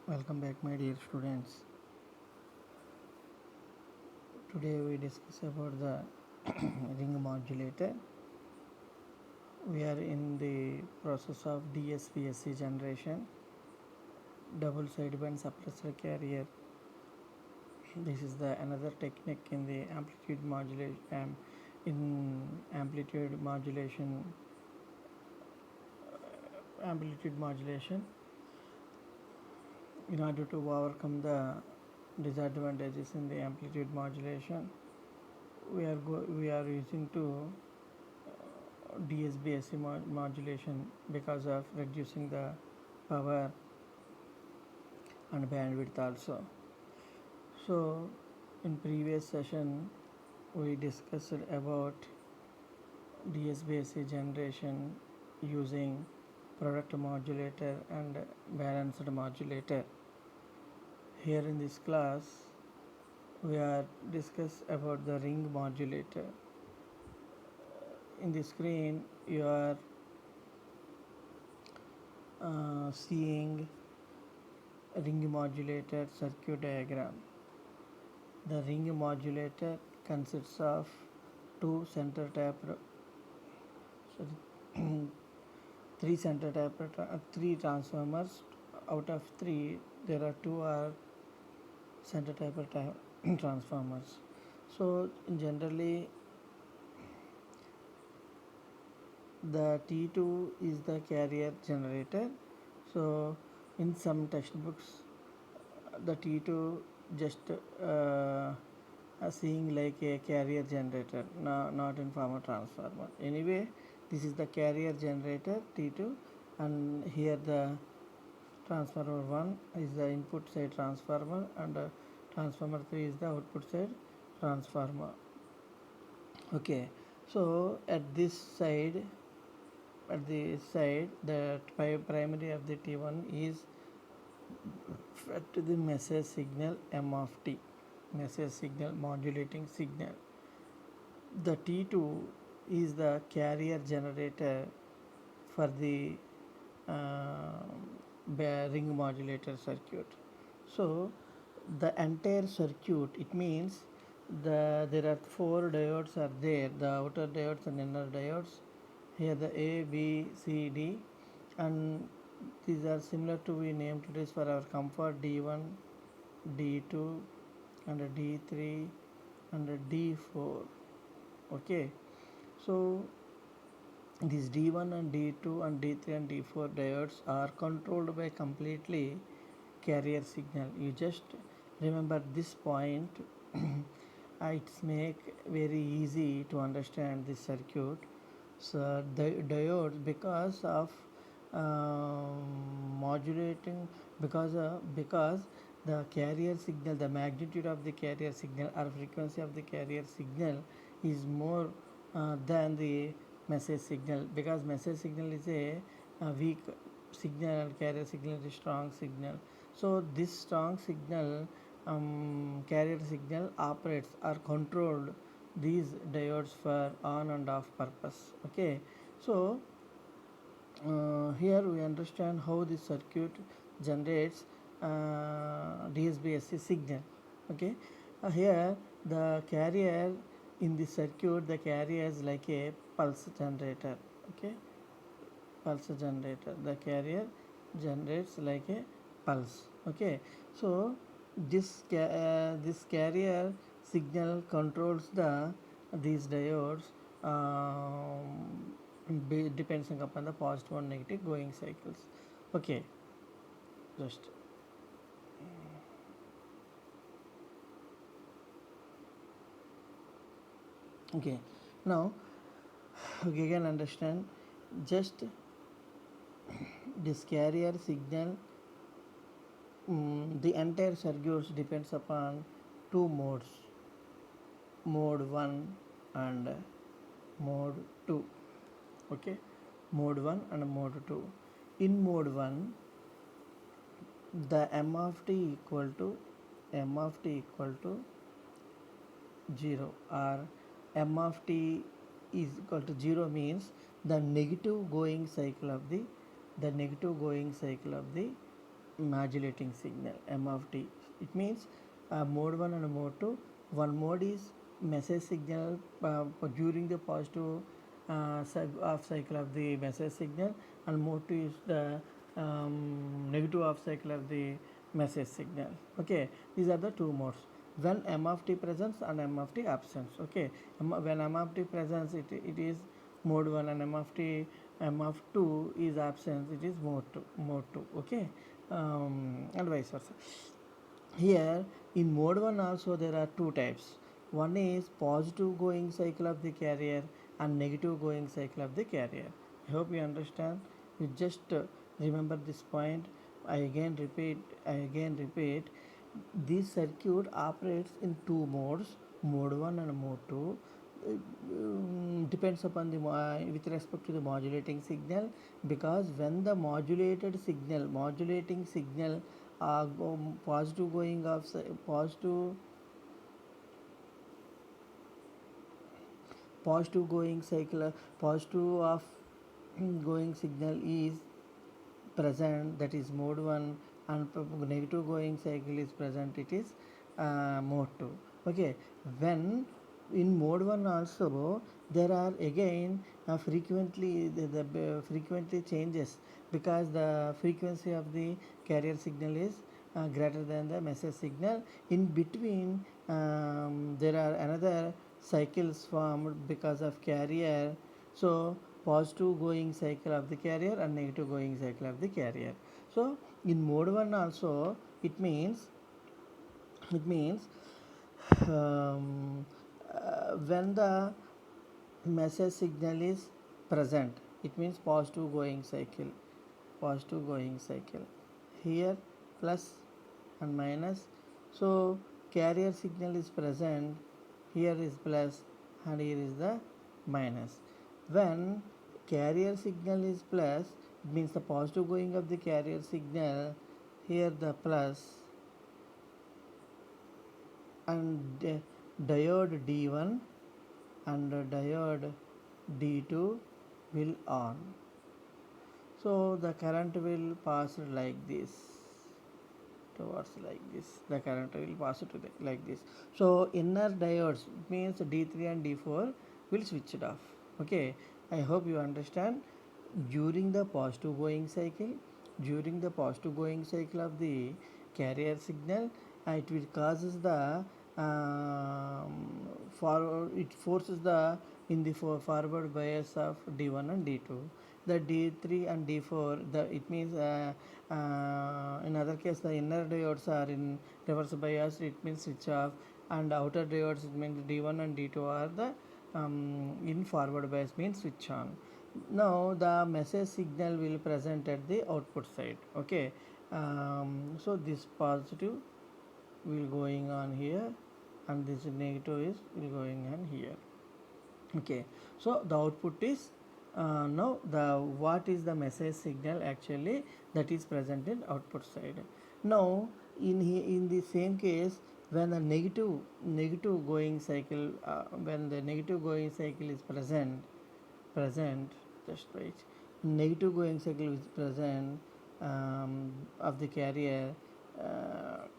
Welcome back, my dear students. Today we discuss about the ring modulator. We are in the process of DSPSC generation, double sideband suppressor carrier. This is the another technique in the amplitude modulation. In amplitude modulation, amplitude modulation. In order to overcome the disadvantages in the amplitude modulation, we are using to DSBSC modulation because of reducing the power and bandwidth also. So in previous session we discussed about DSBSC generation using product modulator and balanced modulator. Here in this class we are discuss about the ring modulator. In the screen you are seeing ring modulator circuit diagram. The ring modulator consists of two center tap three center tap three transformers. Out of three there are two are center tap transformers. So generally the T2 is the carrier generator. So in some textbooks the T2 just seeing like a carrier generator, not in form of transformer. Anyway, this is the carrier generator T2, and here the transformer 1 is the input side transformer, and transformer 3 is the output side transformer. Okay, so at the side the primary of the T1 is fed to the message signal M of T, message signal, modulating signal. The T2 is the carrier generator for the ring modulator circuit. So the entire circuit, it means there are four diodes are there, the outer diodes and inner diodes. Here the A, B, C, D, and these are similar to we named this for our comfort, D1, D2, and D3 and D4. Okay, so these D1 and D2 and D3 and D4 diodes are controlled by completely carrier signal. You just remember this point. It's make very easy to understand this circuit. So the diodes, because of modulating, because the carrier signal, the magnitude of the carrier signal or frequency of the carrier signal is more than the message signal, because message signal is a weak signal and carrier signal is a strong signal. So this strong signal, carrier signal operates or controlled these diodes for on and off purpose. Okay, so here we understand how the circuit generates DSBSC signal. Okay, here the carrier in the circuit, the carrier is like a pulse generator. Okay, pulse generator, the carrier generates like a pulse. Okay, so this carrier signal controls these diodes, depending upon the positive and negative going cycles. Okay, just okay. Now we can understand just this carrier signal. The entire circuit depends upon two modes, mode 1 and mode 2. Okay, mode 1 and mode 2. In mode 1 the m of t equal to 0, or m of t is equal to 0 means the negative going cycle of the modulating signal m of t. It means mode 1 and mode 2. One mode is message signal during the positive half cycle of the message signal, and mode 2 is the negative half cycle of the message signal. Okay, these are the two modes when m of t presence and m of t absence. Okay, when m of t presence, it is mode 1, and m of 2 is absence, it is mode 2. Okay, and vice versa. Here in mode 1 also there are two types. One is positive going cycle of the carrier and negative going cycle of the carrier. I hope you understand. You just remember this point. I again repeat, this circuit operates in two modes, mode 1 and mode 2. Depends upon the with respect to the modulating signal, because when the modulating signal positive going of positive going cycle, positive of going signal is present, that is mode 1, and negative going cycle is present, it is mode 2. Okay, when in mode 1 also there are again frequently the frequently changes, because the frequency of the carrier signal is greater than the message signal. In between there are another cycles formed because of carrier. So positive going cycle of the carrier and negative going cycle of the carrier. So in mode 1 also it means when the message signal is present, it means positive going cycle here, plus and minus. So carrier signal is present, here is plus and here is the minus. When carrier signal is plus, it means the positive going of the carrier signal, here the plus, and diode D1 and diode D2 will on. So the current will pass like this, towards like this. The current will pass to like this. So inner diodes, means D3 and D4 will switch it off. Okay, I hope you understand. During the positive going cycle of the carrier signal, it will causes the it forces the in the forward bias of D1 and D2. The D3 and D4, it means in other case the inner diodes are in reverse bias, it means switch off, and outer diodes, it means D1 and D2 are the in forward bias, means switch on. Now the message signal will present at the output side. Okay, so this positive will going on here, and this negative is will going on here. Okay, so the output is now the what is the message signal actually that is present in output side. Now in the same case, when the negative going cycle when the negative going cycle is present, just wait, negative going cycle is present of the carrier,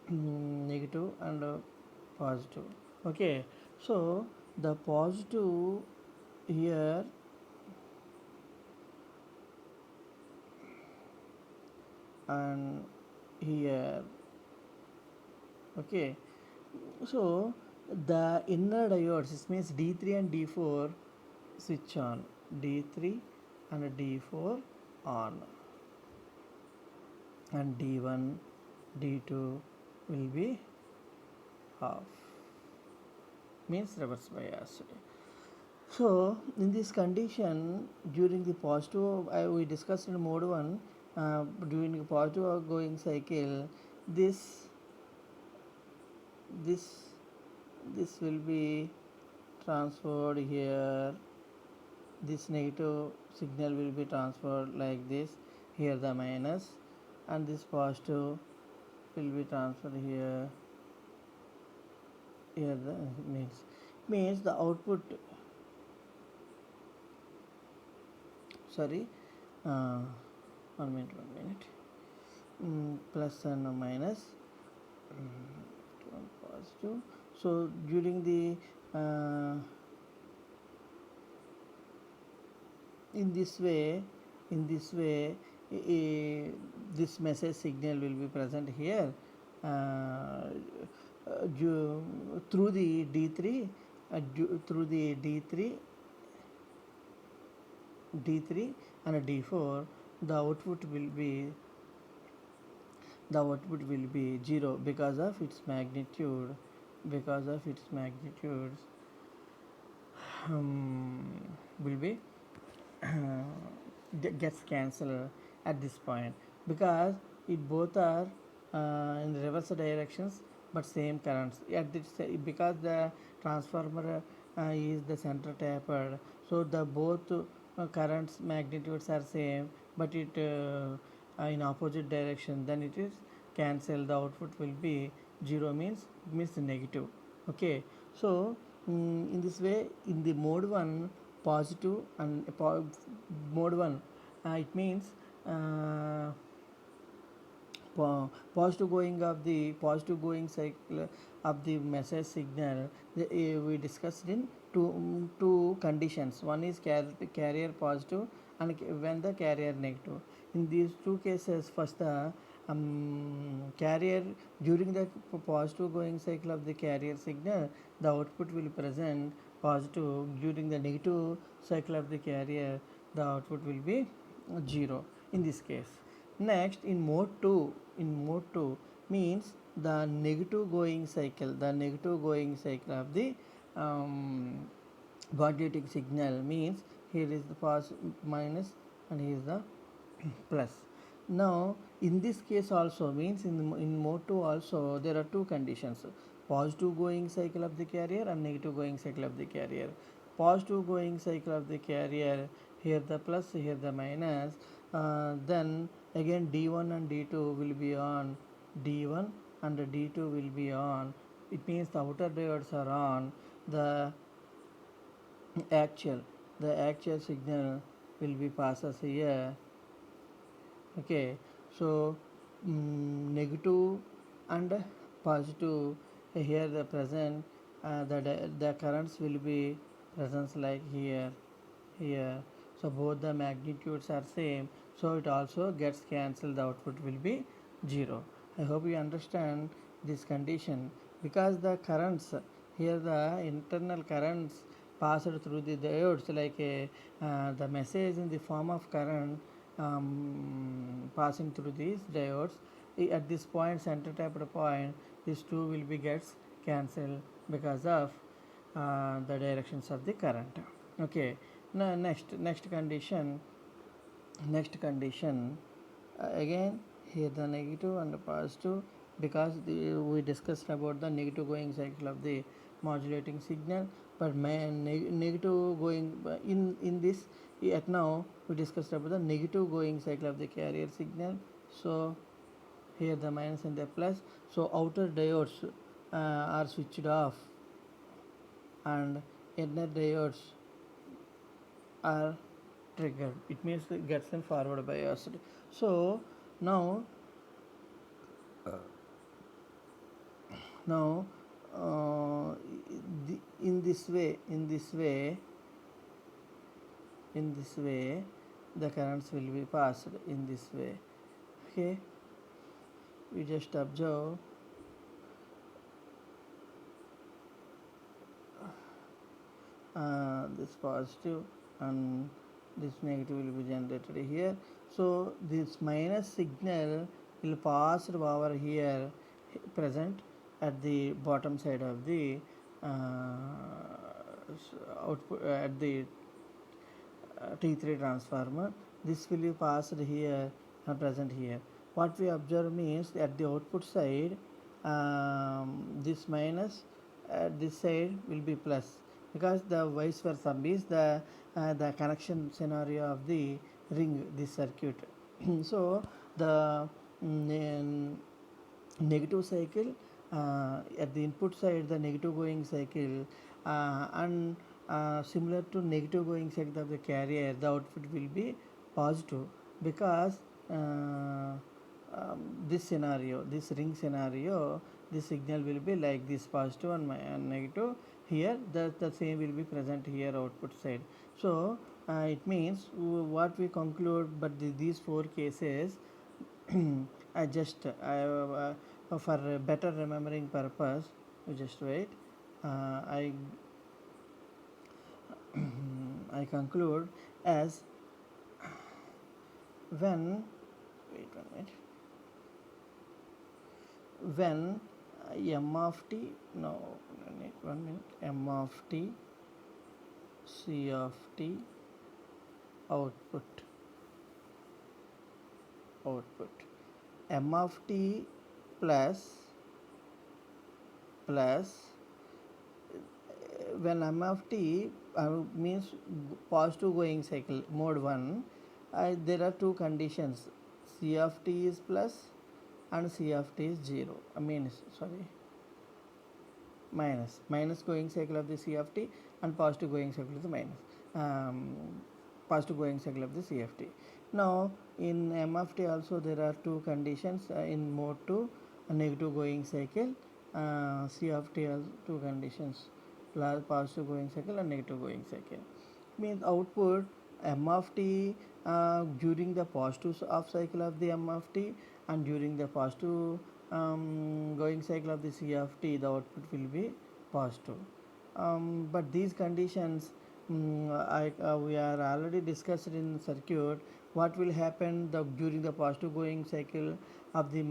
negative and positive. Okay, so the positive here and here. Okay, so the inner diodes, this means D3 and D4 switch on, D3 and D4 on, and D1 D2 will be off, means reverse bias. So in this condition, during the positive, we discussed in mode 1, during the positive outgoing cycle, this this this will be transferred here, this negative signal will be transferred like this, here the minus, and this positive will be transferred here, the means the output, sorry, uh, 1 minute. plus and minus, one positive. So during the in this way, in this way, this message signal will be present here uh, through the D3, through the D3 and D4. The output will be, the output will be 0 because of its magnitude, because of its magnitude will be gets cancelled at this point, because it both are in the reverse directions but same currents at this, because the transformer is the center tapered, so the both currents magnitudes are same, but it in opposite direction, then it is cancel, the output will be 0, means negative. Okay, so in this way, in the mode 1 positive and mode 1, it means uh, positive going of the positive going cycle of the message signal, we discussed in two conditions. One is carrier positive and when the carrier negative. In these two cases, first the carrier, during the positive going cycle of the carrier signal, the output will present positive. During the negative cycle of the carrier, the output will be 0 in this case. Next, in mode 2 means the negative going cycle, the negative going cycle of the modulating signal, means here is the minus and here is the plus. Now in this case also, means in mode 2 also there are two conditions: positive going cycle of the carrier and negative going cycle of the carrier. Positive going cycle of the carrier, here the plus, here the minus, then again D1 and D2 will be on, D1 and D2 will be on, it means the outer diodes are on, the actual, the actual signal will be passes here. Okay, so negative and positive, here the present, the currents will be presence like here, here, so both the magnitudes are same, so it also gets cancelled, the output will be 0. I hope you understand this condition, because the currents, here the internal currents passed through the diodes, like the message in the form of current passing through these diodes. At this point, center tapped point, these two will be gets cancelled because of the directions of the current. Okay, now next condition, again here the negative and the positive, because we discussed about the negative going cycle of the modulating signal, but negative going in this, at now we discussed about the negative going cycle of the carrier signal. So here the minus and the plus, so outer diodes are switched off and inner diodes are triggered, it means it gets in forward biased. So now now in this way, the currents will be passed in this way. Okay, we just observe this positive and this negative will be generated here. So this minus signal will pass over here, present at the bottom side of the output, at the T3 transformer. This will be passed here and present here. What we observe means at the output side, this minus at this side will be plus, because the vice versa means the connection scenario of the ring, this circuit. So the negative cycle at the input side, the negative going cycle, and similar to negative going cycle of the carrier, the output will be positive, because this scenario, this ring scenario, this signal will be like this, positive and negative. Here the same will be present here output side. So it means what we conclude, but these four cases I just for better remembering purpose, you just wait. I I conclude as when, wait 1 minute, when m of t, no, 1 minute, m of t, c of t, output m of t plus when m of t means positive going cycle mode 1, there are two conditions, c of t is plus and c of t is 0, minus going cycle of the c of t and positive going cycle of the positive going cycle of the c of t. Now in m of t also there are two conditions, in mode 2 a negative going cycle, c of t has two conditions, positive going cycle and negative going cycle. Means output m of t during the positive off cycle of the m of t and during the positive going cycle of the c of t, the output will be positive. But these conditions, we are already discussed in circuit. What will happen during the positive going cycle of the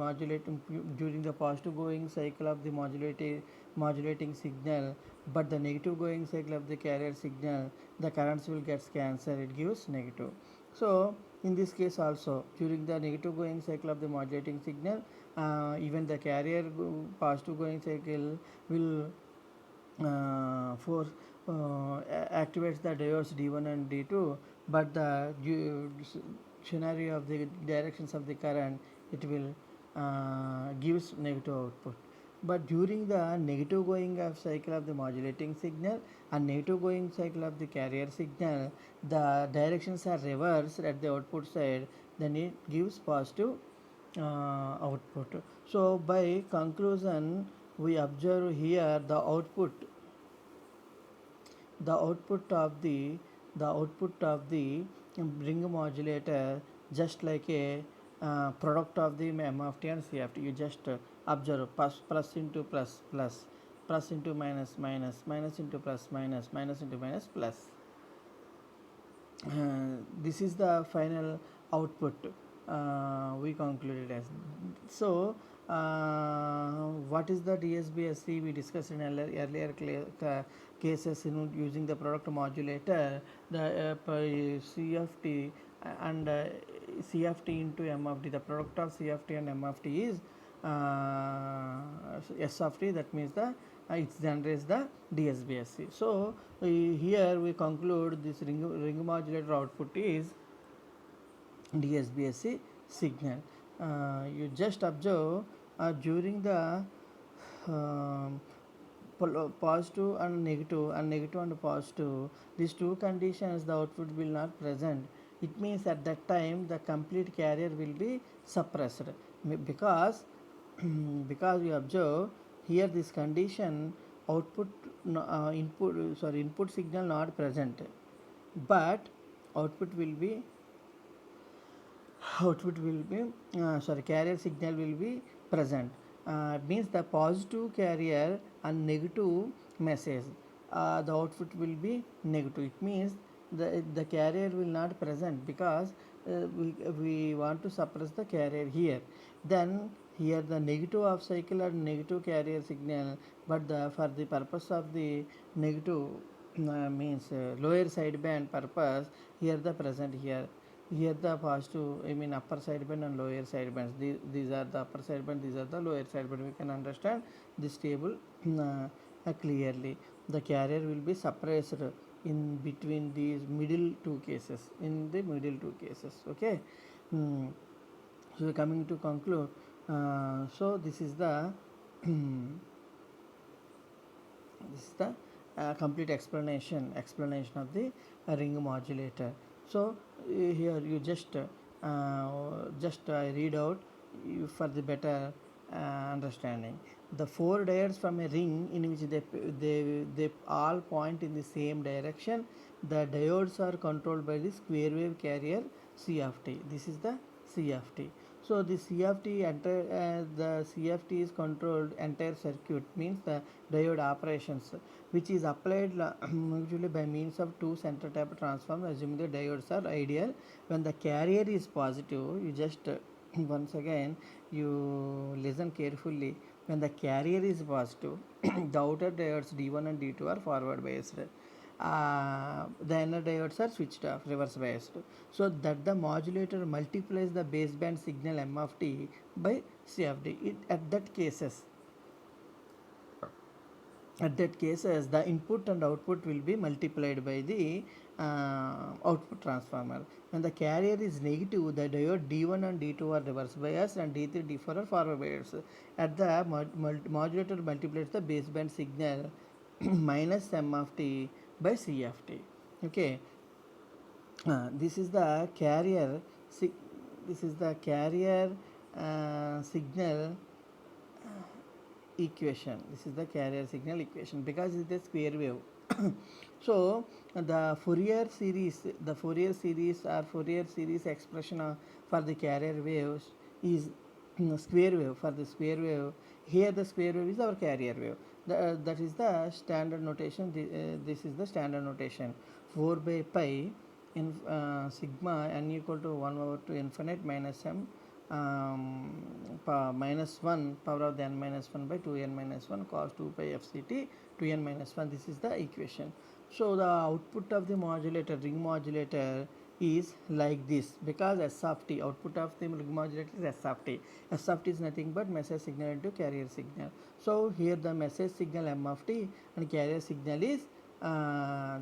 during the positive going cycle of the modulating signal, but the negative going cycle of the carrier signal, the currents will get cancelled, it gives negative. So in this case also, during the negative going cycle of the modulating signal, even the carrier positive going cycle will force activates the diodes D1 and D2, but the scenario of the directions of the current, it will gives negative output. But during the negative going of cycle of the modulating signal and negative going cycle of the carrier signal, the directions are reversed at the output side, then it gives positive output. So by conclusion, we observe here the output of the ring modulator, just like a product of the m of t and c of t. You just observe plus into plus into minus minus into plus minus into minus plus. This is the final output we concluded as. So what is the DSBSC? We discussed in earlier cases in using the product modulator, the CFT and CFT into M of T. The product of CFT and M of T is S of T. That means the it generates the DSBSC. So here we conclude this ring modulator output is DSBSC signal. You just observe during the positive and negative and positive, these two conditions, the output will not present. It means at that time the complete carrier will be suppressed, because you observe here this condition, input signal not present, but output will be carrier signal will be present. Means the positive carrier and negative message, the output will be negative. It means the carrier will not present, because we want to suppress the carrier here. Then here the negative off cycle and negative carrier signal, but for the purpose of the negative means lower sideband purpose, here the present here the positive, upper sideband and lower sidebands. These are the upper sideband, these are the lower sideband. We can understand this table clearly. The carrier will be suppressed in between these middle two cases, okay. So coming to conclude, so this is the complete explanation of the ring modulator. So here you just I read out for the better understanding. The four diodes from a ring in which they all point in the same direction. The diodes are controlled by the square wave carrier C of t. This is the C of t. So the the CFT is controlled entire circuit, means the diode operations, which is applied usually by means of two center type transformers, assuming the diodes are ideal. When the carrier is positive, you just once again you listen carefully. When the carrier is positive, the outer diodes D1 and D2 are forward biased. The inner diodes are switched off, reverse biased, so that the modulator multiplies the baseband signal M of t by C of d. At that cases, the input and output will be multiplied by the output transformer. When the carrier is negative, the diode D1 and D2 are reverse bias and D3, D4 are forward bias. At the modulator multiplies the baseband signal minus M of t by C of t. Okay, this is the carrier. This is the carrier signal equation. This is the carrier signal equation because it is a square wave. So the Fourier series or Fourier series expression for the carrier waves is square wave. For the square wave, here the square wave is our carrier wave. That is the standard notation. This is the standard notation. 4 by pi in sigma n equal to 1 over 2 infinite minus m minus 1 power of the n minus 1 by 2n minus 1 cos 2 pi fct 2n minus 1. This is the equation. So the output of the modulator, ring modulator, is like this, because S of t, output of the ring modulator is S of t. S of t is nothing but message signal into carrier signal. So here the message signal M of t and carrier signal is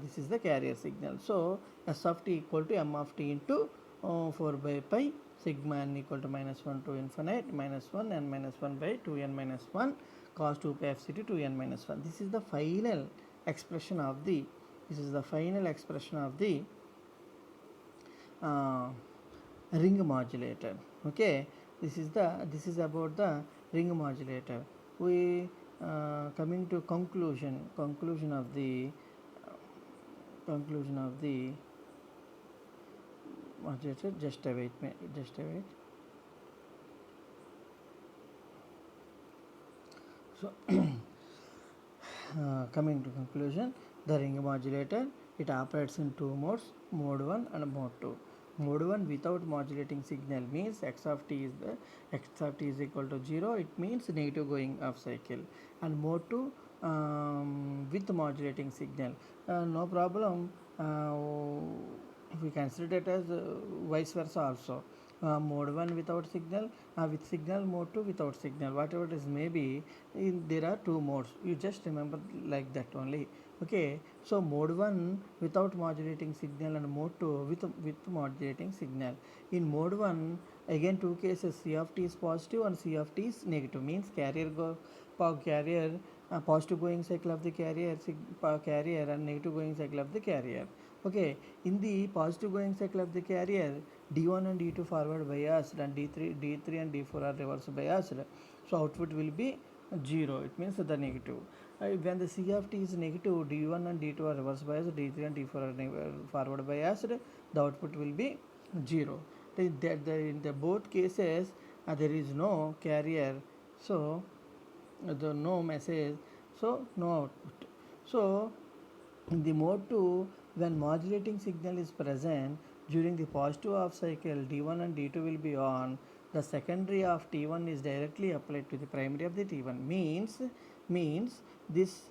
this is the carrier signal. So S of t equal to M of t into 4 by pi sigma n equal to minus 1 to infinite minus 1 n minus 1 by 2n minus 1 cos 2 pi fct 2n minus 1. This is the final expression of the ring modulator. Okay, this is about the ring modulator. We coming to conclusion of the modulator. Just a wait. So coming to conclusion, the ring modulator, it operates in two modes, mode 1 and mode 2. Mode 1 without modulating signal means x of t is equal to 0. It means negative going off cycle. And mode 2 with modulating signal, no problem. We consider it as vice versa also. Mode 1 without signal, with signal, mode 2 without signal, whatever it is may be, there are two modes. You just remember like that only. Okay, so mode 1 without modulating signal and mode 2 with modulating signal. In mode 1, again two cases, C of t is positive and C of t is negative, means positive going cycle of the carrier and negative going cycle of the carrier. Okay, in the positive going cycle of the carrier, D1 and D2 forward biased and D3 and D4 are reverse biased. So output will be 0. It means the negative. When the C of t is negative, D1 and D2 are reverse biased, D3 and D4 are forward biased, the output will be 0. In the both cases, there is no carrier, so no message, so no output. So in the mode 2, when modulating signal is present during the positive half cycle, D1 and D2 will be on. The secondary of T1 is directly applied to the primary of the T1. Means this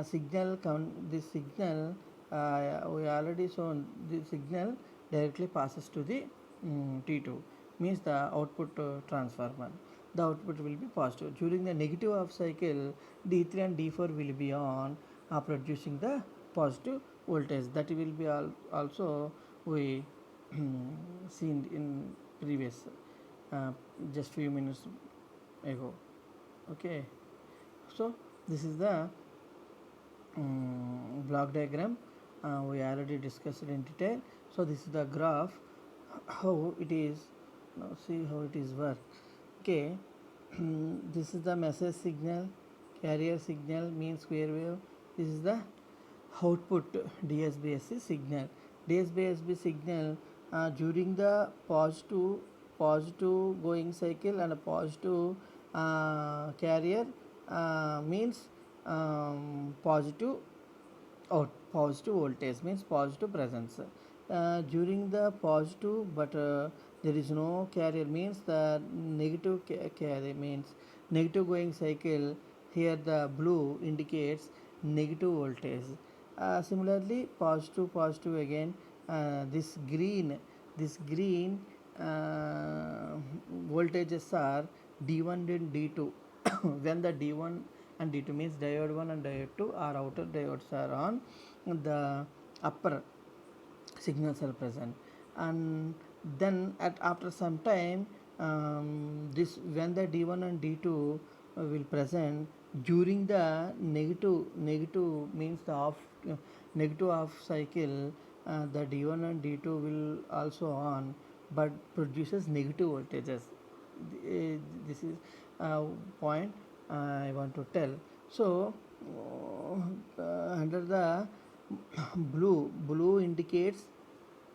signal we already shown, the signal directly passes to the T2, means the output transformer. The output will be positive. During the negative half cycle, D3 and D4 will be on, producing the positive voltage. That will be also we seen in previous just few minutes ago. Okay, so this is the block diagram. We already discussed in detail. So this is the graph, how it is. Now see how it is work. Okay. This is the message signal, carrier signal means square wave. This is the output DSBSC signal. DSBSB signal during the positive going cycle and a positive carrier means positive out, positive voltage means positive presence during the positive, but there is no carrier means the negative carrier means negative going cycle. Here the blue indicates negative voltage. Similarly positive again. This green voltages are D1 and D2 when the D1 and D2 means diode 1 and diode 2 are outer diodes are on, the upper signals are present, and then after some time this when the D1 and D2 will present during the negative means the negative off cycle, the D1 and D2 will also on but produces negative voltages. This is point I want to tell. So under the blue indicates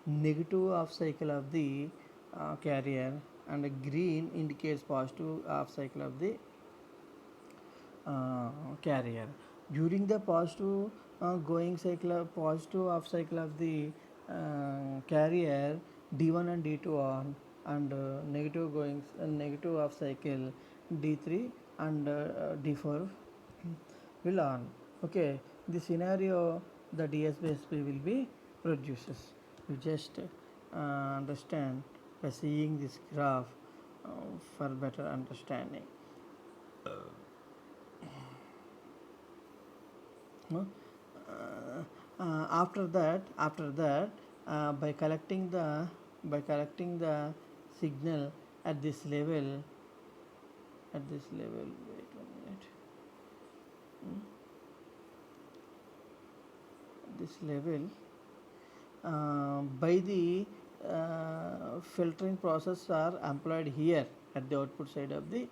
negative half cycle of the carrier, and green indicates positive half cycle of the carrier. During the positive going cycle of positive half cycle of the carrier, D1 and D2 on, and negative half cycle D3 and D4 will on. Okay, the scenario the DSBSP will be produces. You just understand by seeing this graph for better understanding. No? After that by collecting the signal at this level, wait 1 minute. This level by the filtering process are employed here at the output side of the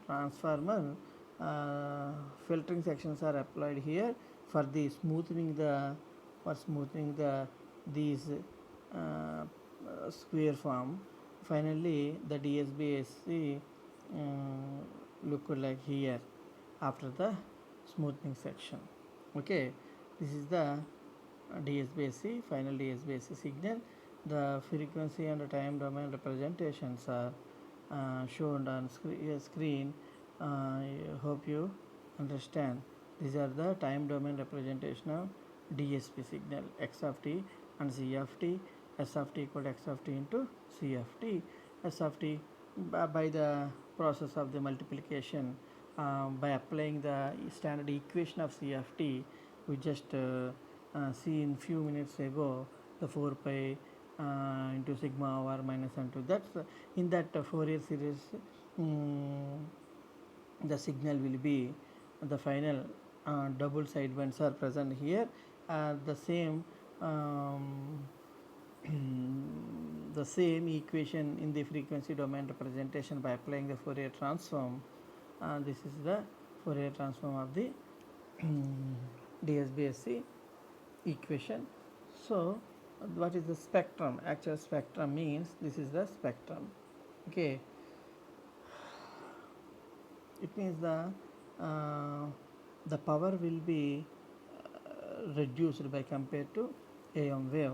transformer. Filtering sections are applied here for the smoothing the these square form. Finally the DSBSC look like here after the smoothing section. Okay, this is the DSBSC, final DSBSC signal. The frequency and the time domain representations are shown on screen. I hope you understand. These are the time domain representation of DSP signal, X of t and C of t. S of t equal to X of t into C of t. S of t by the process of the multiplication, by applying the standard equation of C of t, we just see in few minutes ago the 4 pi into sigma over minus n2. That's in that Fourier series. The signal will be the final double sidebands are present here. The same the same equation in the frequency domain representation by applying the Fourier transform. This is the Fourier transform of the DSBSC equation. So what is the spectrum? Actual spectrum means this is the spectrum. Okay, it means the power will be reduced by compared to AM wave.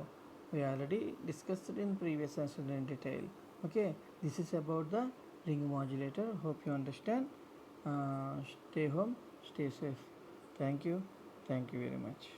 We already discussed it in previous session in detail. Okay, this is about the ring modulator. Hope you understand. Stay home, stay safe. Thank you very much.